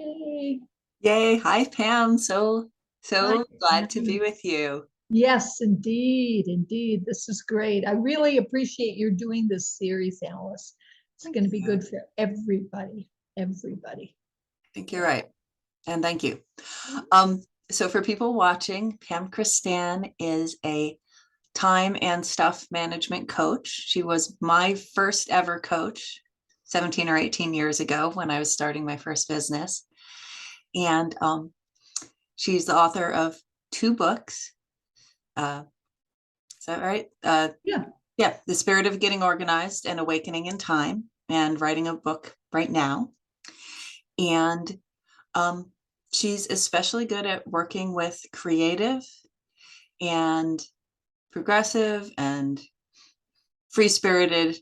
Hey, Yay. Hi, Pam. hi. So glad to Hi. be with you. Yes, indeed, indeed. This is great. I really appreciate your doing this series, Alice. It's Thank going to be you. good for everybody. Everybody. I think you're right. And thank you. Mhm. So for people watching, Pam Kristan is a time and stuff management coach. She was my first ever coach 17 or 18 years ago when I was starting my first business. And she's the author of two books. Uh, is that right? Yeah. Yeah, The Spirit of Getting Organized and Awakening in Time, and writing a book right now. And um, she's especially good at working with creative and progressive and free spirited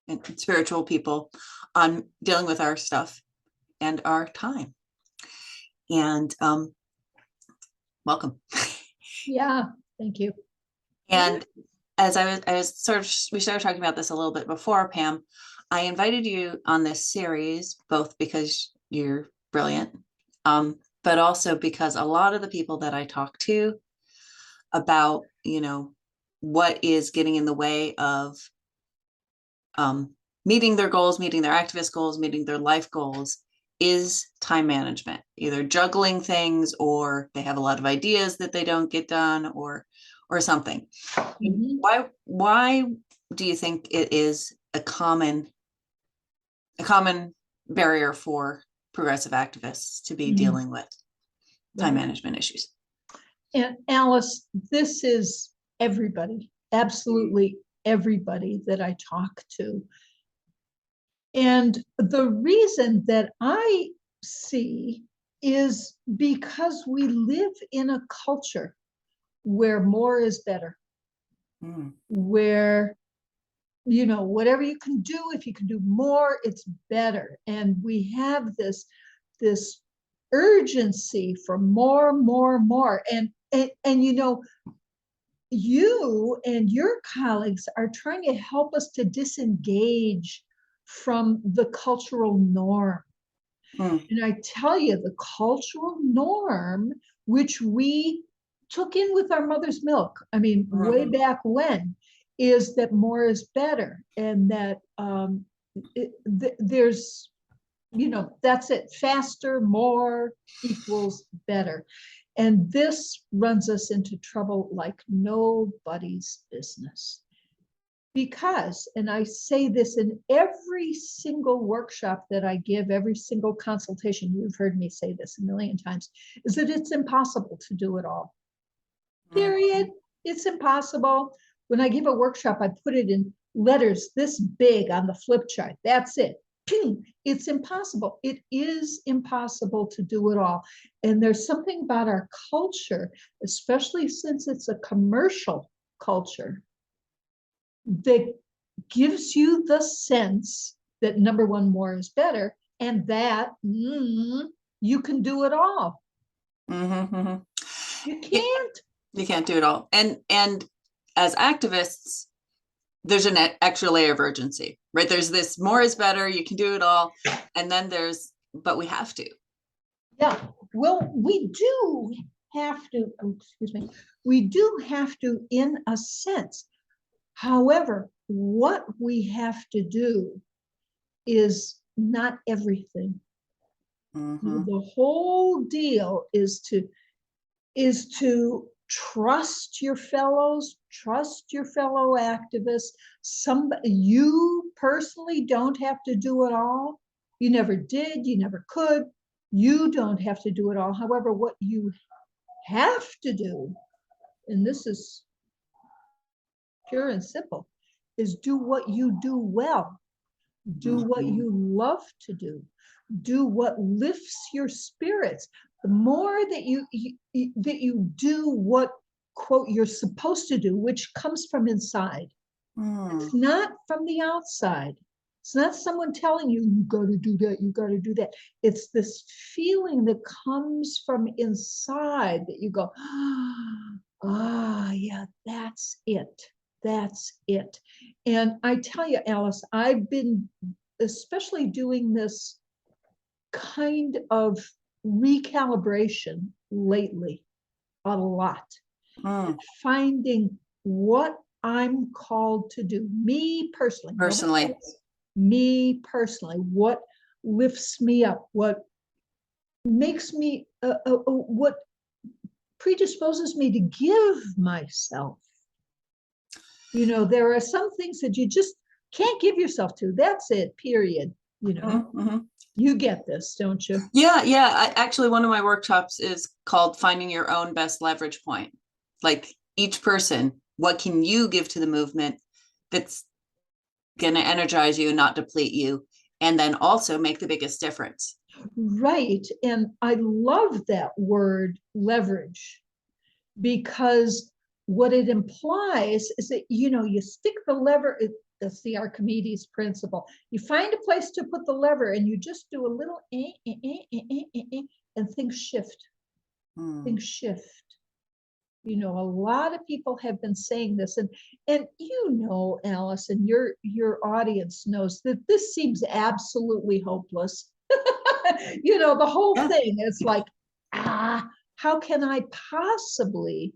and spiritual people on dealing with our stuff and our time. And welcome. Yeah. Thank you. Mhm. And I was sort of, we started talking about this a little bit before, Pam. I invited you on this series, both because you're brilliant, but also because a lot of the people that I talk to about, what is getting in the way of meeting their goals, meeting their activist goals, meeting their life goals is time management, either juggling things or they have a lot of ideas that they don't get done or something. Mhm. Why do you think it is a common barrier for progressive activists to be Mhm. dealing with time Right. management issues? And Alice, this is everybody, absolutely everybody that I talk to. And the reason that I see is because we live in a culture where more is better, Mm. where, whatever you can do, if you can do more, it's better. And we have this urgency for more, more, more. And you and your colleagues are trying to help us to disengage from the cultural norm. Mm. And I tell you, the cultural norm, which we took in with our mother's milk, I mean, way Mhm. back when, is that more is better. And that there's, that's it. Faster, more equals better. And this runs us into trouble like nobody's business. Because, and I say this in every single workshop that I give, every single consultation, you've heard me say this a million times, is that it's impossible to do it all. Period. It's impossible. When I give a workshop, I put it in letters this big on the flip chart. That's it. It's impossible. It is impossible to do it all. And there's something about our culture, especially since it's a commercial culture, that gives you the sense that number one, more is better, and that you can do it all. Mm-hmm, mm-hmm. You Yeah, can't. you can't do it all. And as activists, there's an extra layer of urgency, right? There's this more is better, you can do it all. And then but we have to. Yeah. Well, we do have to, excuse me, we do have to in a sense. However, what we have to do is not everything. Mm-hmm. The whole deal is to trust your fellows, trust your fellow activists. You personally don't have to do it all. You never did, you never could. You don't have to do it all. However, what you have to do, and this is pure and simple, is do what you do well. Do what Mm-hmm. you love to do what lifts your spirits. The more that you do what, quote, you're supposed to do, which comes from inside, it's Mm. not from the outside. It's not someone telling you, you got to do that, you got to do that. It's this feeling that comes from inside that you go, yeah, that's it. That's it. And I tell you, Alice, I've been especially doing this kind of recalibration lately, a lot. Mm. Finding what I'm called to do, me personally, Personally. me personally, what lifts me up, what makes me, what predisposes me to give myself. You know, there are some things that you just can't give yourself to. That's it, period. You know, Mm-hmm. you get this, don't you? Yeah. Actually, one of my workshops is called Finding Your Own Best Leverage Point. Like each person, what can you give to the movement that's going to energize you and not deplete you, and then also make the biggest difference? Right. And I love that word leverage, because what it implies is that, you know, you stick the lever, that's the Archimedes principle. You find a place to put the lever and you just do a little and things shift. Things shift. You know, a lot of people have been saying this, and you know, Alice, and your audience knows that this seems absolutely hopeless. You know, the whole Yeah. thing is like, how can I possibly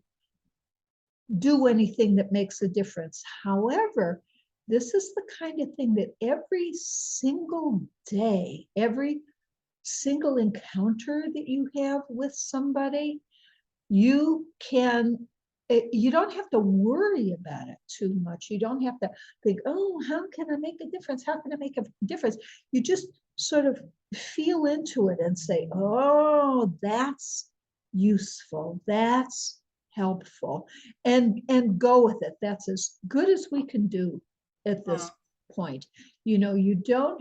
do anything that makes a difference? However, this is the kind of thing that every single day, every single encounter that you have with somebody, you can, you don't have to worry about it too much. You don't have to think, oh, how can I make a difference? How can I make a difference? You just sort of feel into it and say, oh, that's useful. That's helpful. And go with it. That's as good as we can do at this point. You know, you don't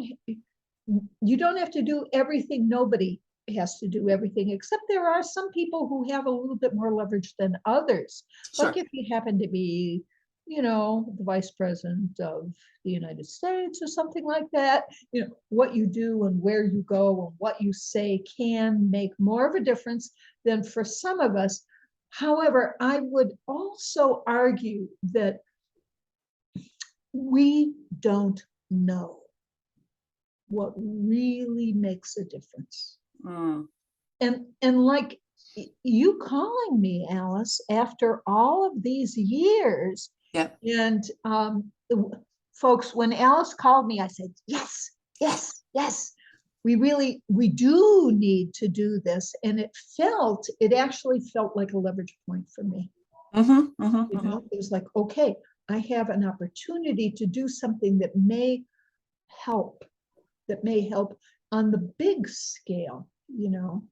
have to do everything. Nobody has to do everything, except there are some people who have a little bit more leverage than others. Sure. Like if you happen to be, you know, the vice president of the United States or something like that, you know, what you do and where you go and what you say can make more of a difference than for some of us. However, I would also argue that we don't know what really makes a difference. And like you calling me, Alice, after all of these years. Yeah. And folks, when Alice called me, I said, yes, yes, yes. We do need to do this. And it actually felt like a leverage point for me. You know, it was like, okay, I have an opportunity to do something that may help, on the big scale, you know.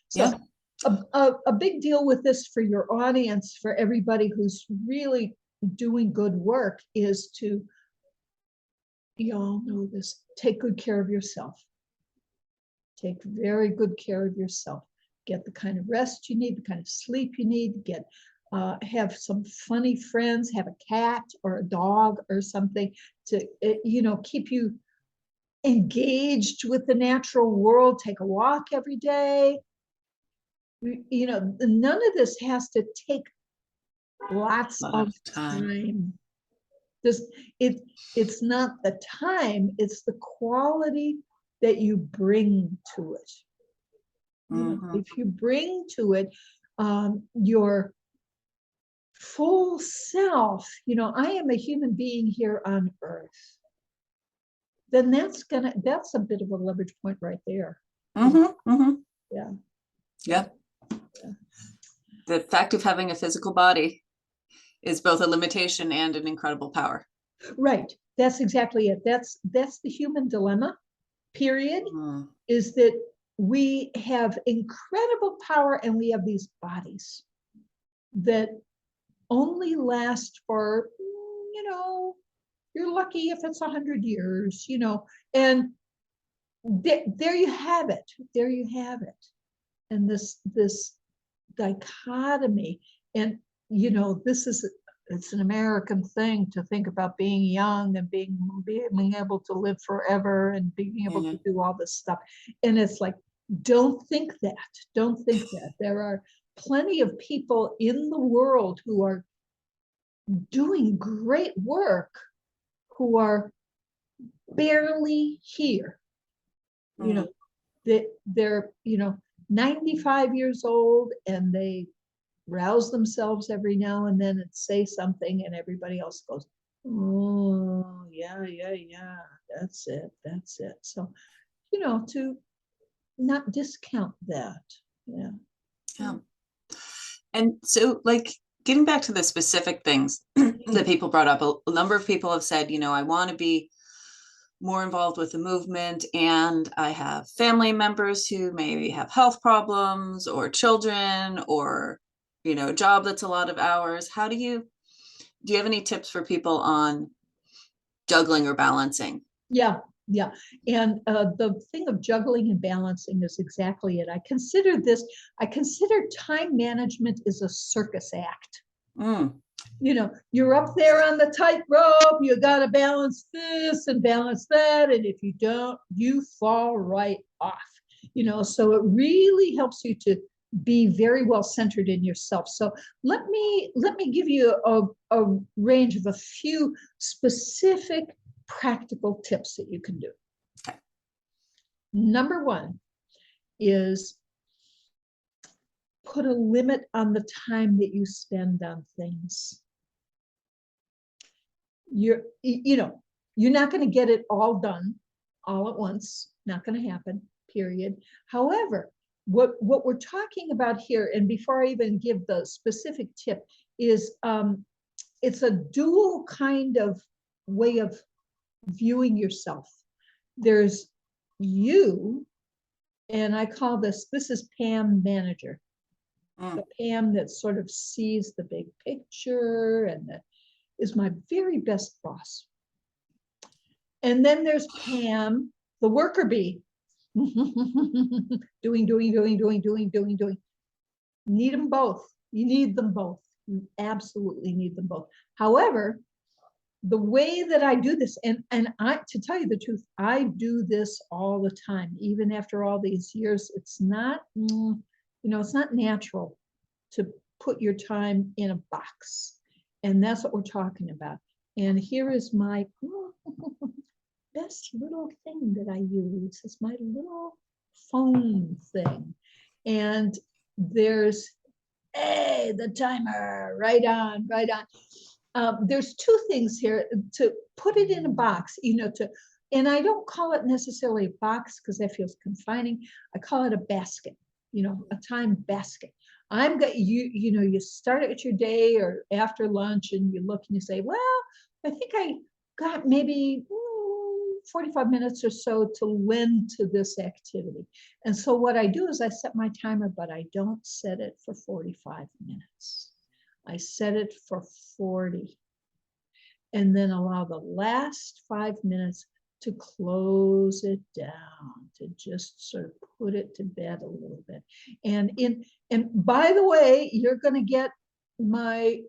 So Yeah. a big deal with this for your audience, for everybody who's really doing good work, is to, you all know this, take good care of yourself. Take very good care of yourself. Get the kind of rest you need, the kind of sleep you need, have some funny friends, have a cat or a dog or something to, you know, keep you engaged with the natural world. Take a walk every day. You know, none of this has to take lots of time. It's not the time, it's the quality that you bring to it. You know, if you bring to it your full self, you know, I am a human being here on earth, then that's a bit of a leverage point right there. Yeah. Yeah. The fact of having a physical body is both a limitation and an incredible power. Right. That's exactly it. That's the human dilemma, period, is that we have incredible power and we have these bodies that only last for, you know, you're lucky if it's 100 years, you know, and there you have it. There you have it. And this dichotomy, and you know, it's an American thing to think about being young and being able to live forever and being able to do all this stuff. And it's like, don't think that. There are plenty of people in the world who are doing great work, who are barely here. You know, that they're, 95 years old and they rouse themselves every now and then and say something, and everybody else goes, oh, yeah, yeah, yeah, that's it, that's it. So, to not discount that. Yeah. Yeah. And so, like, getting back to the specific things that people brought up, a number of people have said, I want to be more involved with the movement, and I have family members who maybe have health problems or children or, a job that's a lot of hours. Do you have any tips for people on juggling or balancing? Yeah, yeah. And the thing of juggling and balancing is exactly it. I consider time management is a circus act. Mm. You're up there on the tightrope, you got to balance this and balance that. And if you don't, you fall right off. So it really helps you to be very well centered in yourself. So let me give you a range of a few specific practical tips that you can do. Okay. Number one is put a limit on the time that you spend on things. You're not going to get it all done all at once. Not going to happen, period. However, what we're talking about here, and before I even give the specific tip, is it's a dual kind of way of viewing yourself. There's you, and I call this is Pam Manager. The Pam that sort of sees the big picture and that is my very best boss. And then there's Pam, the worker bee. doing. Need them both. You need them both. You absolutely need them both. However, the way that I do this, and I, to tell you the truth, I do this all the time, even after all these years. It's not, it's not natural to put your time in a box. And that's what we're talking about. And here is my best little thing that I use. It's my little phone thing. And there's, hey, the timer, right on, right on. There's two things here to put it in a box, and I don't call it necessarily a box because that feels confining. I call it a basket, a time basket. I'm got you start at your day or after lunch and you look and you say, well, I think I got maybe 45 minutes or so to lend to this activity. And so what I do is I set my timer, but I don't set it for 45 minutes. I set it for 40 and then allow the last 5 minutes to close it down, to just sort of put it to bed a little bit. And by the way, you're going to get my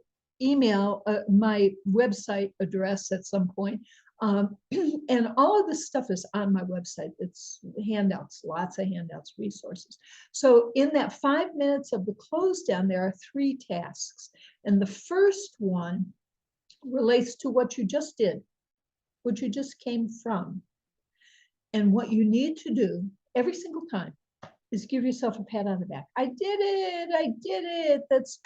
email, my website address at some point. And all of this stuff is on my website. It's handouts, lots of handouts, resources. So in that 5 minutes of the close down, there are 3 tasks. And the first one relates to what you just did, what you just came from. And what you need to do every single time is give yourself a pat on the back. I did it. That's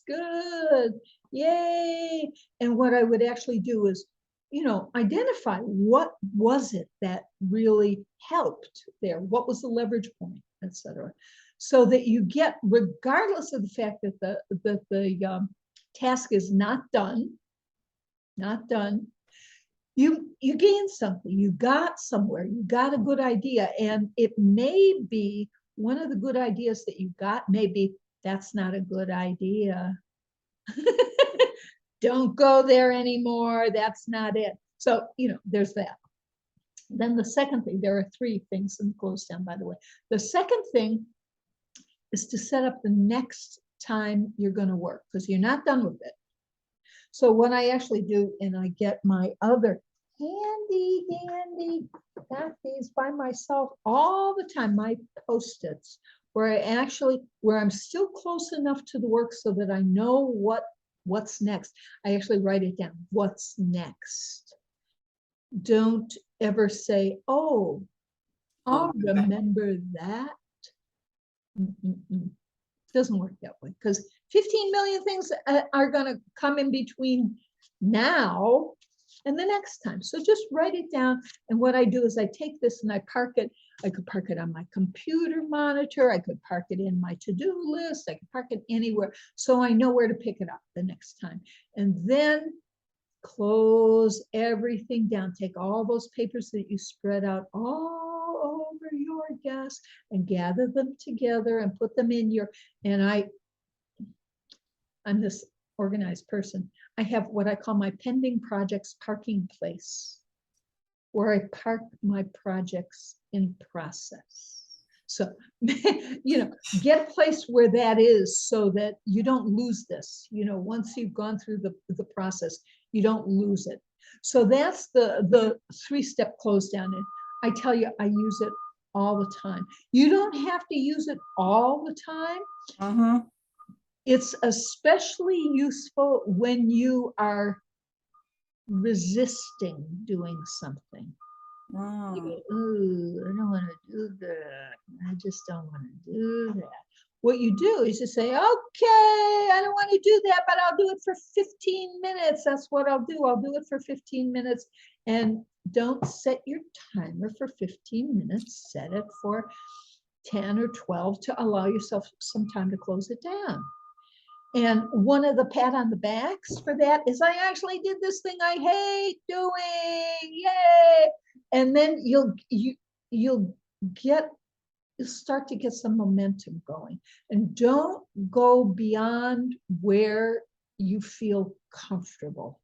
good. Yay. And what I would actually do is, identify what was it that really helped there? What was the leverage point, etc. So that you get, regardless of the fact that the task is not done, you gain something, you got somewhere, you got a good idea. And it may be one of the good ideas that you got, maybe that's not a good idea. Don't go there anymore. That's not it. So, there's that. Then the second thing, there are 3 things in the close down, by the way. The second thing is to set up the next time you're going to work, because you're not done with it. So what I actually do, and I get my other handy, got these by myself all the time, my Post-its, where I'm still close enough to the work so that I know what's next. I actually write it down. What's next? Don't ever say, oh, I'll Okay. remember that. Mm-mm-mm. Doesn't work that way, because 15 million things are going to come in between now and the next time. So just write it down. And what I do is I take this and I park it. I could park it on my computer monitor. I could park it in my to-do list. I could park it anywhere. So I know where to pick it up the next time. And then close everything down. Take all those papers that you spread out all over your desk and gather them together and put them in your, and I'm this organized person. I have what I call my pending projects parking place, where I park my projects in process. So, get a place where that is so that you don't lose this. Once you've gone through the process, you don't lose it. So that's the 3-step close down. And I tell you, I use it all the time. You don't have to use it all the time. Mm-hmm. It's especially useful when you are resisting doing something. You go, ooh, I don't want to do that. I just don't want to do that. What you do is you say, okay, I don't want to do that, but I'll do it for 15 minutes. That's what I'll do. I'll do it for 15 minutes. And don't set your timer for 15 minutes. Set it for 10 or 12 to allow yourself some time to close it down. And one of the pat on the backs for that is, I actually did this thing I hate doing. Yay. And then you'll start to get some momentum going. And don't go beyond where you feel comfortable.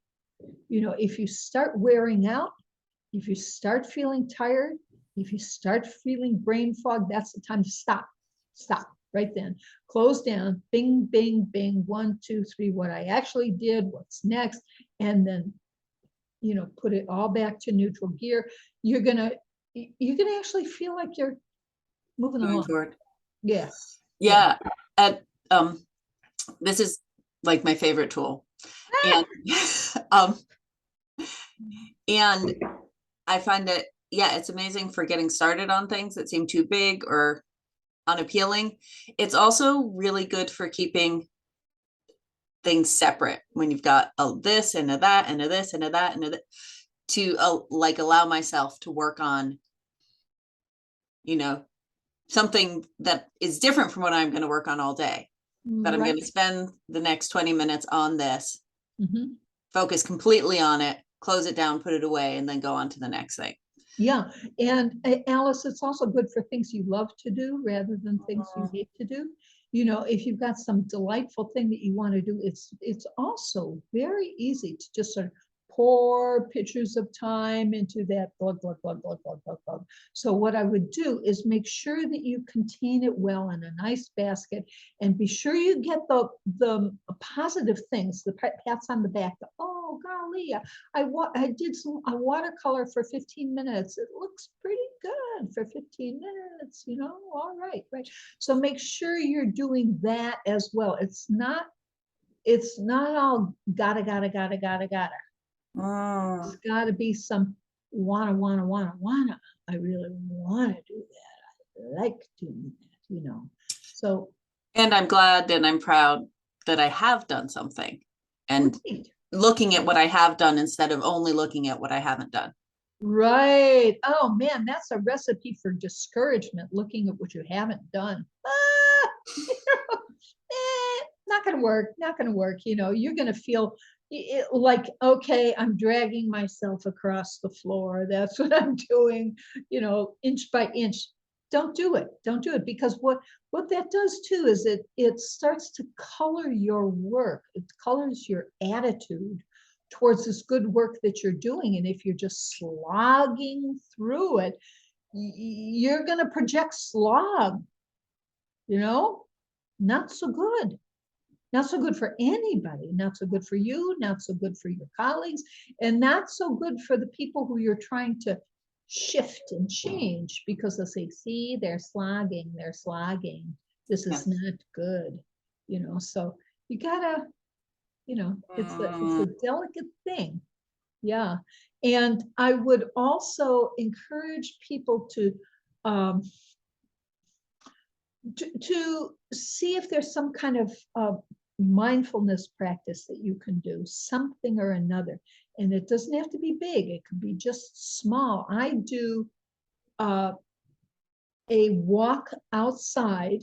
If you start wearing out, if you start feeling tired, if you start feeling brain fog, that's the time to stop. Right then. Close down, bing, bing, bing, 1, 2, 3, what I actually did, what's next, and then, put it all back to neutral gear. You're gonna actually feel like you're moving Moving along. forward. Yeah. Yeah. This is like my favorite tool. And and I find that, yeah, it's amazing for getting started on things that seem too big or unappealing. It's also really good for keeping things separate when you've got a this and a that and a this and a that and a that, to like allow myself to work on, something that is different from what I'm going to work on all day. But I'm Right. going to spend the next 20 minutes on this, Mhm. focus completely on it, close it down, put it away, and then go on to the next thing. Yeah. And Alice, it's also good for things you love to do rather than things you hate to do. If you've got some delightful thing that you want to do, it's also very easy to just sort of pour pitchers of time into that glug, glug, glug, glug, glug, glug, glug. So what I would do is make sure that you contain it well in a nice basket, and be sure you get the positive things, the pats on the back. Oh, golly, I did a watercolor for 15 minutes. It looks pretty good for 15 minutes, all right, right. So make sure you're doing that as well. It's not all gotta. There's gotta be some wanna. I really wanna do that. I like doing that. So. And I'm glad and I'm proud that I have done something, and Right. looking at what I have done instead of only looking at what I haven't done. Right. Oh man, that's a recipe for discouragement, looking at what you haven't done. Not gonna work, not gonna work. You're gonna feel like, okay, I'm dragging myself across the floor. That's what I'm doing, inch by inch. Don't do it. Don't do it, because what that does too is it starts to color your work. It colors your attitude towards this good work that you're doing. And if you're just slogging through it, you're going to project slog, not so good. Not so good for anybody, not so good for you, not so good for your colleagues, and not so good for the people who you're trying to shift and change, because they'll say, see, they're slogging. This is not good, so you gotta, it's a delicate thing. Yeah. And I would also encourage people um, to see if there's some kind of mindfulness practice that you can do, something or another. And it doesn't have to be big, it could be just small. I do a walk outside.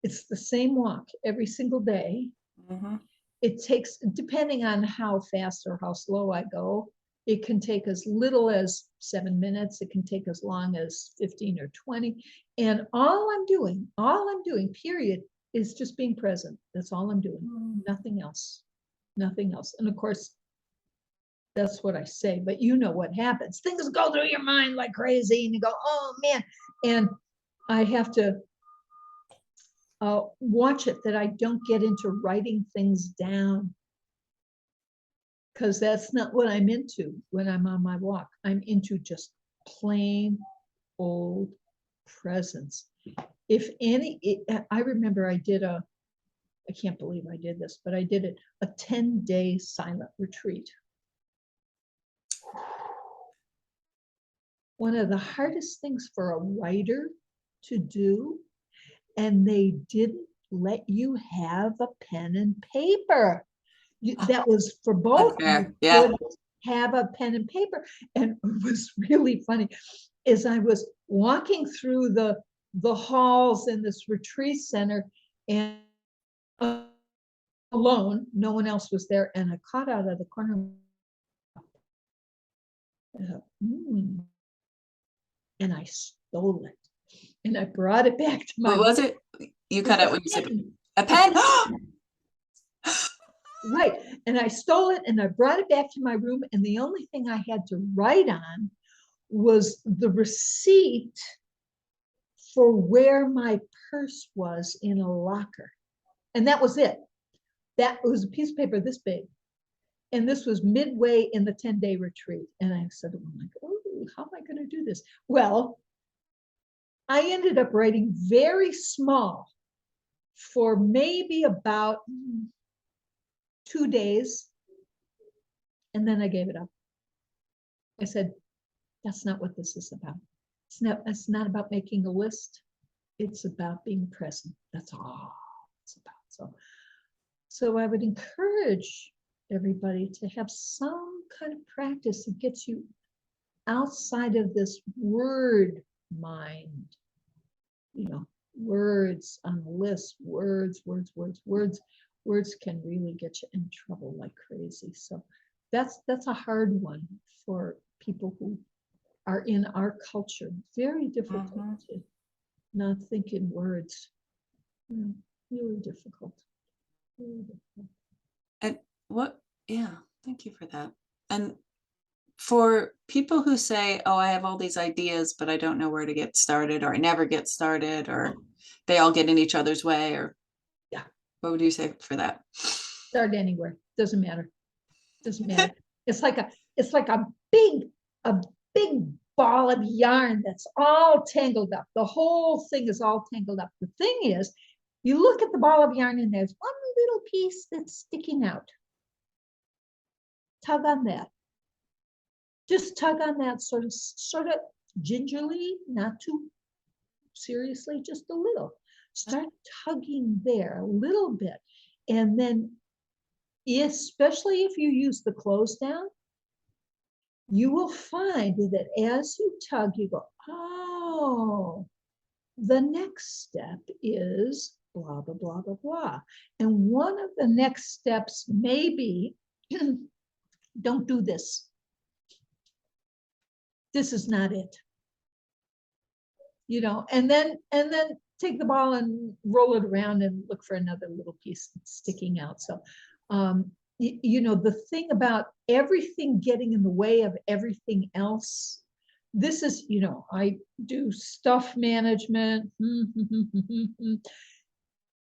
It's the same walk every single day. Mhm. It takes, depending on how fast or how slow I go, it can take as little as 7 minutes. It can take as long as 15 or 20. And all I'm doing, period, is just being present. That's all I'm doing. Nothing else. Nothing else. And of course, that's what I say, but you know what happens. Things go through your mind like crazy, and you go, oh man. And I have to watch it that I don't get into writing things down, because that's not what I'm into when I'm on my walk. I'm into just plain old presence. If any, I remember I can't believe I did this, but I did it, a 10-day silent retreat. One of the hardest things for a writer to do, and they didn't let you have a pen and paper. That was for both. You Yeah. could have a pen and paper. And it was really funny is I was walking through the halls in this retreat center, and alone, no one else was there, and I caught out of the corner, and I stole it, and I brought it back to my What was room. it? You It was cut out when you said a a pen. right. And I stole it and I brought it back to my room. And the only thing I had to write on was the receipt for where my purse was in a locker. And that was it. That was a piece of paper this big. And this was midway in the 10-day retreat. And I said, oh, how am I going to do this? Well, I ended up writing very small for maybe about 2 days. And then I gave it up. I said, that's not what this is about. It's not about making a list. It's about being present. That's all it's about. So I would encourage everybody to have some kind of practice that gets you outside of this word mind. Words on the list, words can really get you in trouble like crazy. So that's a hard one for people who are in our culture. Very difficult to not think in words. Really difficult. Really difficult. And thank you for that. And for people who say, oh, I have all these ideas, but I don't know where to get started, or I never get started, or they all get in each other's way, or what would you say for that? Start anywhere. Doesn't matter. Doesn't matter. It's like a big ball of yarn that's all tangled up. The whole thing is all tangled up. The thing is, you look at the ball of yarn and there's one little piece that's sticking out. Tug on that. Just tug on that sort of gingerly, not too seriously, just a little. Start tugging there a little bit. And then, especially if you use the close down, you will find that as you tug, you go, oh, the next step is blah, blah, blah, blah, blah. And one of the next steps may be, don't do this. This is not it. And then take the ball and roll it around and look for another little piece sticking out. So, the thing about everything getting in the way of everything else, this is, I do stuff management.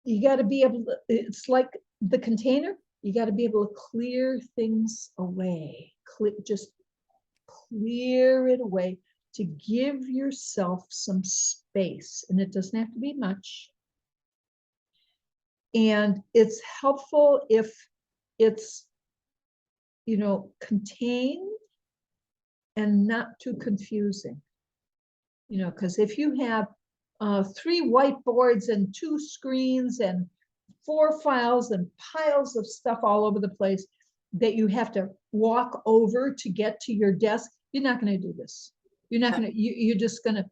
You got to be able to, it's like the container, you got to be able to clear things away, just clear it away to give yourself some space. And it doesn't have to be much. And it's helpful if it's contained and not too confusing. Because if you have 3 whiteboards and 2 screens and 4 files and piles of stuff all over the place that you have to walk over to get to your desk, you're not going to do this. You're not going to, you're just going to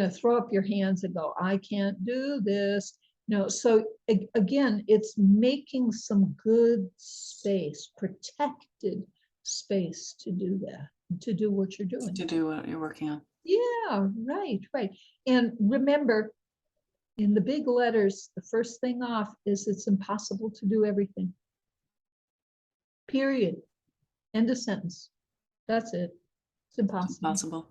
throw up your hands and go, I can't do this. No, so again, it's making some good space, protected space to do that, to do what you're doing. To do what you're working on. Yeah, right. And remember, in the big letters, the first thing off is it's impossible to do everything. Period. End of sentence. That's it. It's impossible. Impossible.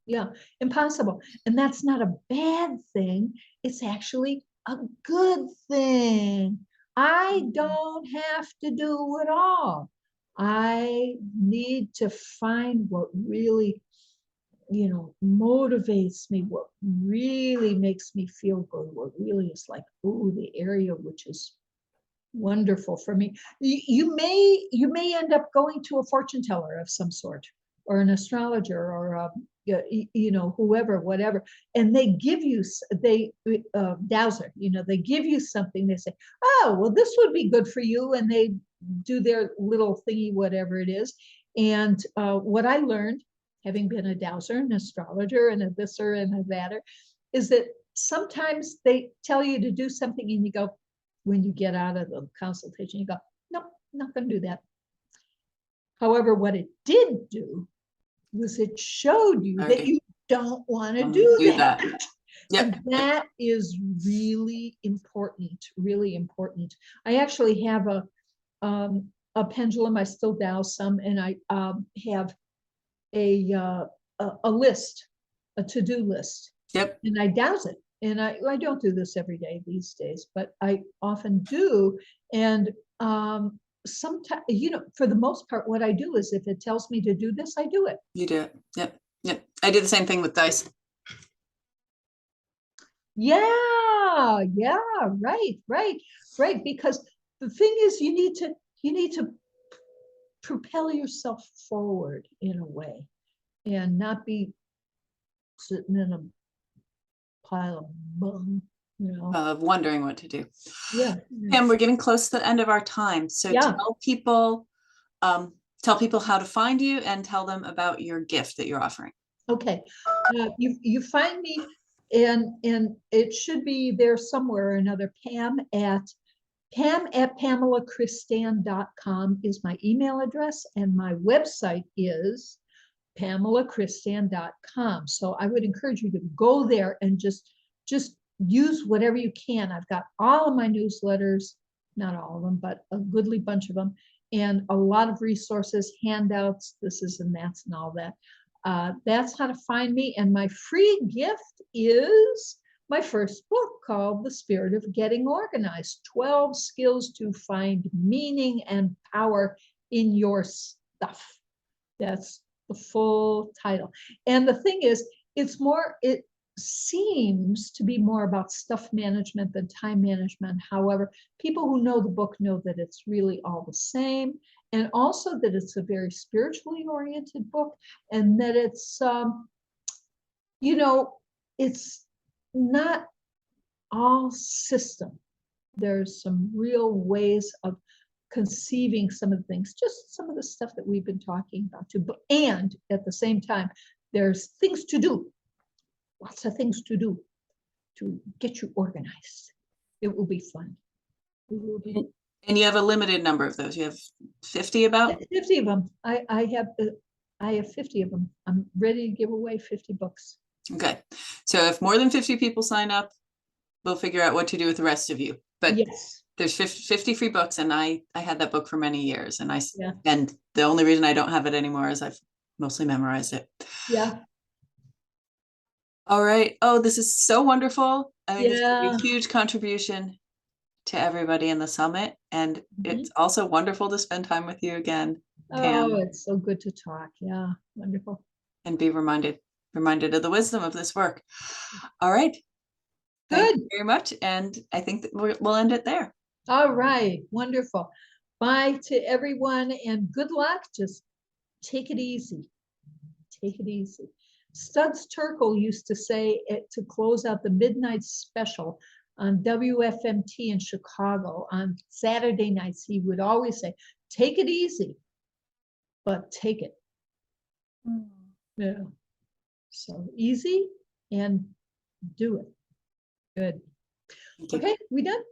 Yeah, impossible. And that's not a bad thing. It's actually a good thing. I don't have to do it all. I need to find what really, motivates me, what really makes me feel good, what really is like, oh, the area which is wonderful for me. You may end up going to a fortune teller of some sort, or an astrologer, or whoever, whatever, and they give you dowser, they give you something. They say, oh, well, this would be good for you, and they do their little thingy, whatever it is. And what I learned, having been a dowser, an astrologer, and a thisser and a thater, is that sometimes they tell you to do something and you go, when you get out of the consultation, you go, nope, not going to do that. However, what it did do was it showed you that you don't want to do that. Yep. And that is really important, really important. I actually have a pendulum. I still douse some, and I have a list, a to-do list. Yep. And I douse it. And I don't do this every day these days, but I often do. And sometimes, for the most part, what I do is if it tells me to do this, I do it. You do it. Yep. I do the same thing with dice. Yeah, right. Because the thing is, you need to propel yourself forward in a way, and not be sitting in a pile of bum, of wondering what to do. Yeah. And we're getting close to the end of our time. So tell people how to find you, and tell them about your gift that you're offering. Okay. You find me, and it should be there somewhere or another. Pam at PamelaKristan.com is my email address, and my website is PamelaKristan.com. So I would encourage you to go there and just use whatever you can. I've got all of my newsletters, not all of them, but a goodly bunch of them, and a lot of resources, handouts, this is and that's and all that. That's how to find me. And my free gift is my first book called The Spirit of Getting Organized, 12 Skills to Find Meaning and Power in Your Stuff. That's the full title. And the thing is, it seems to be more about stuff management than time management. However, people who know the book know that it's really all the same, and also that it's a very spiritually oriented book, and that it's, it's not all system. There's some real ways of conceiving some of the things, just some of the stuff that we've been talking about too. But, and at the same time, there's things to do, lots of things to do to get you organized. It will be fun. It will be. And you have a limited number of those. You have 50 about? 50 of them. I have 50 of them. I'm ready to give away 50 books. Okay. So if more than 50 people sign up, we'll figure out what to do with the rest of you. But yes, there's 50 free books, and I had that book for many years, and and the only reason I don't have it anymore is I've mostly memorized it. Yeah. All right. Oh, this is so wonderful. I think it's a huge contribution to everybody in the summit, and it's also wonderful to spend time with you again, Pam. Oh, it's so good to talk. Yeah, wonderful. And be reminded of the wisdom of this work. All right. Good. Thank you very much. And I think that we'll end it there. All right. Wonderful. Bye to everyone and good luck. Just take it easy. Take it easy. Studs Terkel used to say it to close out the midnight special on WFMT in Chicago on Saturday nights. He would always say, take it easy, but take it. Yeah. So easy and do it. Good. Thank you. Okay, we done?